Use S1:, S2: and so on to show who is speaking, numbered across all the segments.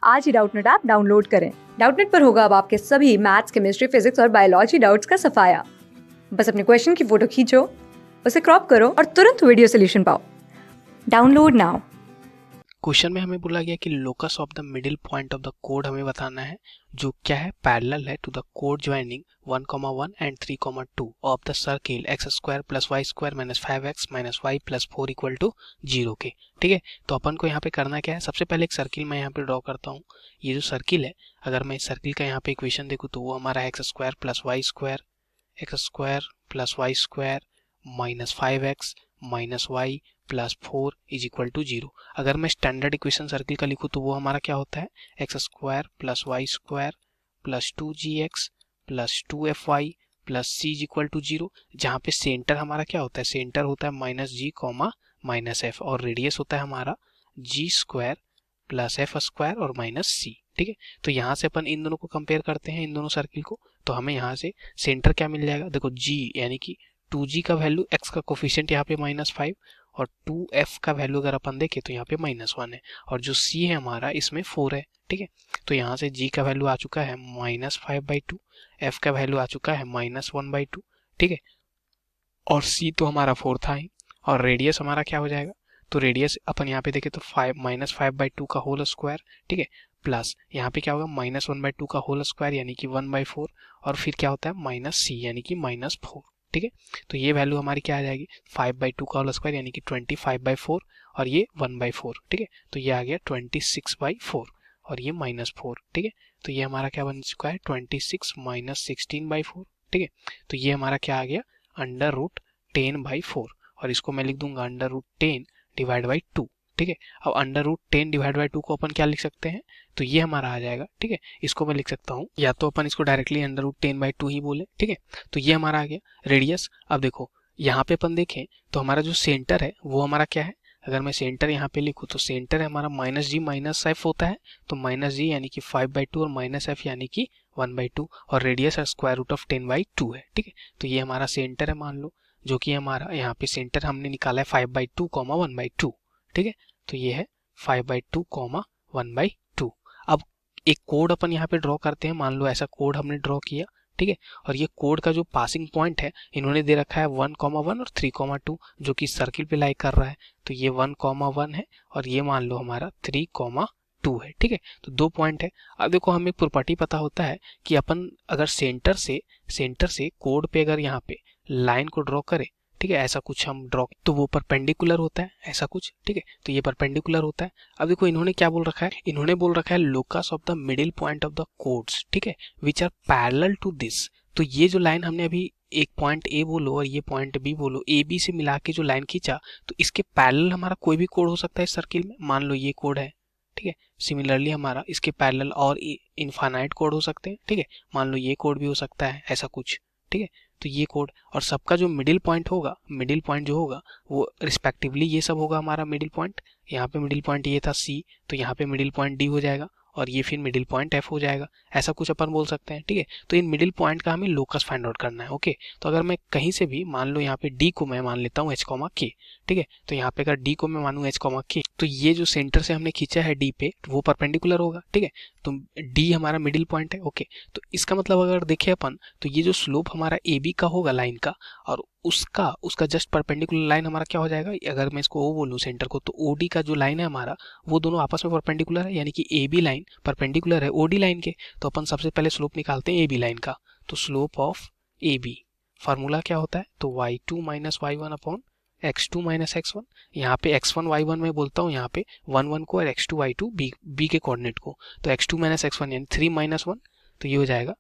S1: आज ही Doubtnut app download करें। Doubtnut पर होगा अब आपके सभी मैथ्स, केमिस्ट्री, फिजिक्स और बायोलॉजी डाउट्स का सफाया। बस अपने क्वेश्चन की फोटो खींचो, उसे क्रॉप करो और तुरंत वीडियो सोल्यूशन पाओ। Download now.
S2: क्वेश्चन में हमें बोला गया कि locus of the middle point of the कोड हमें बताना है, जो क्या है, पैरेलल है टू द कोड joining 1,1 and 3,2 of the circle x² + y² - 5x - y + 4 = 0 के। ठीक है, तो अपन को यहाँ पे करना क्या है, सबसे पहले एक सर्किल मैं यहाँ पे ड्रॉ करता हूँ। ये जो सर्किल है, अगर मैं इस सर्किल का यहाँ पे इक्वेशन देखूँ तो वो हमारा x² + y² + -5x - y + 4 = 0। अगर मैं स्टैंडर्ड इक्वेशन सर्किल का लिखूँ तो वो हमारा क्या होता है, x² + y² + 2gx + 2fy + c = 0, जहाँ पे सेंटर हमारा क्या होता है, सेंटर होता है -g, -f और रेडियस होता है हमारा g² + f² और -c। ठीक है, तो यहाँ से अपन इन दोनों को कंपेयर करते हैं, इन दोनों सर्किल को, तो हमें यहाँ से सेंटर क्या मिल जाएगा, देखो g यानी कि 2g का वैल्यू, x का कोफिशिएंट यहाँ पे -5 और 2f का वैल्यू अगर अपन देखें तो यहाँ पे -1 है और जो c है हमारा इसमें 4 है। ठीक है, तो यहाँ से g का वैल्यू आ चुका है -5/2, f का वैल्यू आ चुका है -1/2। ठीक है, और c तो हमारा 4 था ही, और रेडियस हमारा क्या हो जाएगा, तो रेडियस अपन यहाँ पे देखें तो -5/2 का होल स्क्वायर। ठीक है, प्लस यहाँ पे क्या होगा, -1/2 का होल स्क्वायर यानी कि 1/4 और फिर क्या होता है -c यानी कि -4। ठीक है, तो ये वैल्यू हमारी क्या आ जाएगी, 5/2 का होल स्क्वायर यानी कि 25/4 और ये 1/4। ठीक है, तो ये आ गया 26/4 और ये -4। ठीक है, तो ये हमारा क्या बन चुका है, 26 - 16/4। ठीक है, तो ये हमारा क्या आ गया, √10/4 और इसको मैं लिख दूंगा √10 / 2। ठीक है, अब √10 / 2 को अपन क्या लिख सकते हैं, तो ये हमारा आ जाएगा। ठीक है, इसको मैं लिख सकता हूँ, या तो अपन इसको डायरेक्टली √10/2 ही बोले। ठीक है, तो ये हमारा आ गया रेडियस। अब देखो यहाँ पे अपन देखें तो हमारा जो सेंटर है वो हमारा क्या है, अगर मैं सेंटर यहाँ पे लिखूँ तो सेंटर है हमारा -g -f होता है, तो -g यानी कि 5/2 और -f यानी कि 1/2 और रेडियस √10/2 है। ठीक है, तो ये हमारा सेंटर है मान लो, जो कि हमारा यहाँ पे सेंटर हमने निकाला है 5/2, 1/2। ठीक है, तो ये है 5/2, 1/2। अब एक कोड अपन यहाँ पे ड्रॉ करते हैं, मान लो ऐसा कोड हमने ड्रॉ किया। ठीक है, और ये कोड का जो पासिंग पॉइंट है इन्होंने दे रखा है 1,1 और 3,2, जो कि सर्किल पे लाई कर रहा है, तो ये 1,1 है और ये मान लो हमारा 3,2 है। ठीक है, तो 2 पॉइंट है। अब देखो हमें प्रॉपर्टी पता होता है कि अपन अगर सेंटर से कोड पे अगर यहाँ पे लाइन को ड्रॉ करें, ठीक है, ऐसा कुछ हम ड्रॉ, तो वो परपेंडिकुलर होता है ऐसा कुछ। ठीक है, तो ये परपेंडिकुलर होता है। अब देखो इन्होंने क्या बोल रखा है, इन्होंने बोल रखा है locus of the middle point of the chords, ठीक है, which are parallel to this. तो ये जो लाइन हमने अभी एक पॉइंट ए बोलो और ये पॉइंट बी बोलो, ए बी से मिला के जो लाइन खींचा, तो इसके पैरेलल हमारा कोई भी कोड हो सकता है इस सर्किल में। मान लो ये कोड है, ठीक है, सिमिलरली हमारा इसके पैरेलल और इनफाइनाइट कोड हो सकते हैं। ठीक है, मान लो ये कोड भी हो सकता है ऐसा कुछ। ठीक है, तो ये कोड और सबका जो मिडिल पॉइंट होगा, मिडिल पॉइंट जो होगा वो रिस्पेक्टिवली ये सब होगा हमारा मिडिल पॉइंट। यहाँ पे मिडिल पॉइंट ये था सी, तो यहाँ पे मिडिल पॉइंट डी हो जाएगा और ये फिर मिडिल पॉइंट एफ हो जाएगा, ऐसा कुछ अपन बोल सकते हैं। ठीक है, तो इन मिडिल पॉइंट का हमें लोकस फाइंड आउट करना है। ओके, तो अगर मैं कहीं से भी मान लो यहाँ पे डी को मैं मान लेता हूँ h, ठीक है, तो यहाँ पे अगर डी को मैं मानूँ h, तो ये जो सेंटर से हमने खींचा है डी पे वो परपेंडिकुलर होगा। ठीक है, तो डी हमारा मिडिल पॉइंट है। ओके, तो इसका मतलब अगर देखें अपन तो ये जो स्लोप हमारा ए बी का होगा लाइन का, और उसका जस्ट परपेंडिकुलर लाइन हमारा क्या हो जाएगा, अगर मैं इसको ओ बोलूँ सेंटर को, तो ओ डी का जो लाइन है हमारा वो दोनों आपस में परपेंडिकुलर है, यानी कि ए बी लाइन परपेंडिकुलर है ओ डी लाइन के। तो अपन सबसे पहले स्लोप निकालते हैं ए बी लाइन का, तो slope of A B formula क्या होता है, तो y2 - y1 upon x2 - x1। यहाँ पे x1 y1 में बोलता हूँ, यहाँ पे 1 को, और x2 y2 b के कोऑर्डिनेट को, तो x2 - x1 यानी 3 - 1, तो ये हो जाएगा,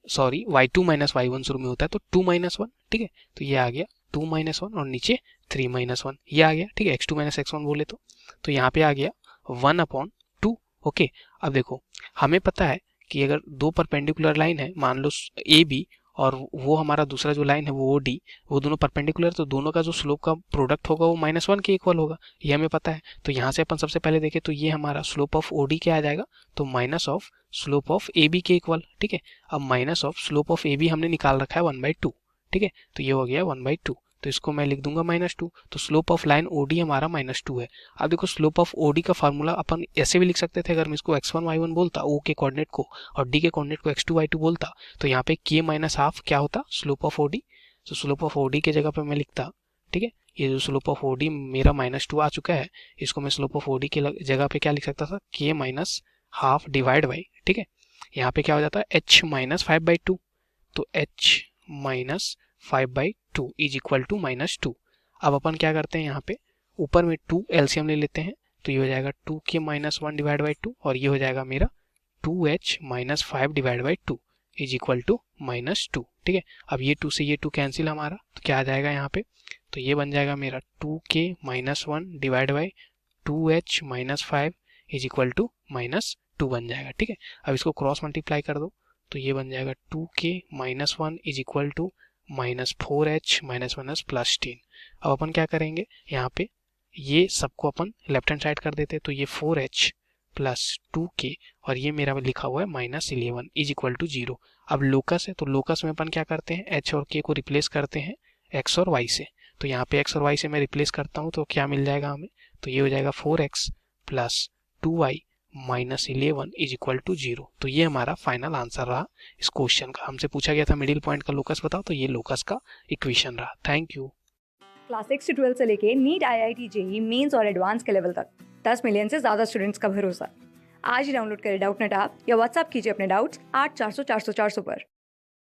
S2: सॉरी y2 - y1 शुरू में होता है तो 2 - 1। ठीक है, तो ये आ गया 2 - 1 और नीचे 3 - 1 ये आ गया। ठीक है, x2 - x1 बोले तो यहाँ पे आ गया 1/2। ओके, अब देखो हमें पता है कि अगर दो परपेंडिकुलर लाइन है, मान लो ए बी और वो हमारा दूसरा जो लाइन है वो ओ डी, वो दोनों परपेंडिकुलर, तो दोनों का जो स्लोप का प्रोडक्ट होगा वो -1 के इक्वल होगा, ये हमें पता है। तो यहाँ से अपन सबसे पहले देखें तो ये हमारा स्लोप ऑफ ओ डी क्या आ जाएगा, तो minus of slope of A B के इक्वल। ठीक है, अब minus of slope of A B हमने निकाल रखा है 1/2। ठीक है, तो ये हो गया 1/2, तो इसको मैं लिख दूंगा -2। तो स्लोप ऑफ लाइन OD हमारा -2 है। अब देखो स्लोप ऑफ OD का फार्मूला अपन ऐसे भी लिख सकते थे, अगर मैं इसको x1 y1 बोलता O के कोऑर्डिनेट को और D के कोऑर्डिनेट को x2 y2 बोलता, तो यहाँ पे k माइनस हाफ क्या होता, स्लोप ऑफ OD। तो स्लोप ऑफ OD के जगह पे मैं लिखता, ठीक है, ये जो स्लोप ऑफ OD मेरा -2 आ चुका है, इसको मैं स्लोप ऑफ OD की जगह पे क्या लिख सकता था, k minus half divide by, ठीक है, यहाँ पे क्या हो जाता है h माइनस 5/2। तो h minus 5/2 is equal to -2। अब अपन क्या करते हैं, यहाँ पे ऊपर में 2 एलसीएम ले लेते हैं, तो ये हो जाएगा 2k माइनस 1 डिवाइड बाई 2 और ये हो जाएगा मेरा 2h minus 5 divide by 2 is equal to -2। ठीक है, अब ये 2 से ये 2 कैंसिल हमारा, तो क्या आ जाएगा यहाँ पे, तो ये बन जाएगा मेरा 2k minus 1 divide by 2h minus 5 is equal to -2 बन जाएगा। ठीक है, अब इसको क्रॉस मल्टीप्लाई कर दो, तो ये बन जाएगा 2k minus 1 is equal to -4h minus 1 plus 10। अब अपन क्या करेंगे, यहाँ पे ये सबको अपन लेफ्ट हैंड साइड कर देते, तो ये 4h प्लस 2k और ये मेरा लिखा हुआ है -11 इज इक्वल टू 0। अब लोकस है, तो लोकस में अपन क्या करते हैं, h और k को रिप्लेस करते हैं x और y से। तो यहाँ पे x और y से मैं रिप्लेस करता हूँ, तो क्या मिल जाएगा हमें, तो ये हो जाएगा 4x plus 2y minus 11 is equal to 0। तो ये हमारा फाइनल आंसर रहा इस क्वेश्चन का। हमसे पूछा गया था मिडिल पॉइंट का लोकस बताओ, तो ये लोकस का इक्वेशन रहा। Thank you.
S1: क्लास 6 से 12 से लेके नीट, IIT, JEE मेंस और एडवांस के लेवल तक 10 मिलियन से ज़्यादा स्टूडेंट्स का भरोसा। आज ही डाउनलोड करें डाउटनेट ऐप या व्हाट्सएप कीजिए अपने डाउट्स 8400 400 400 पर।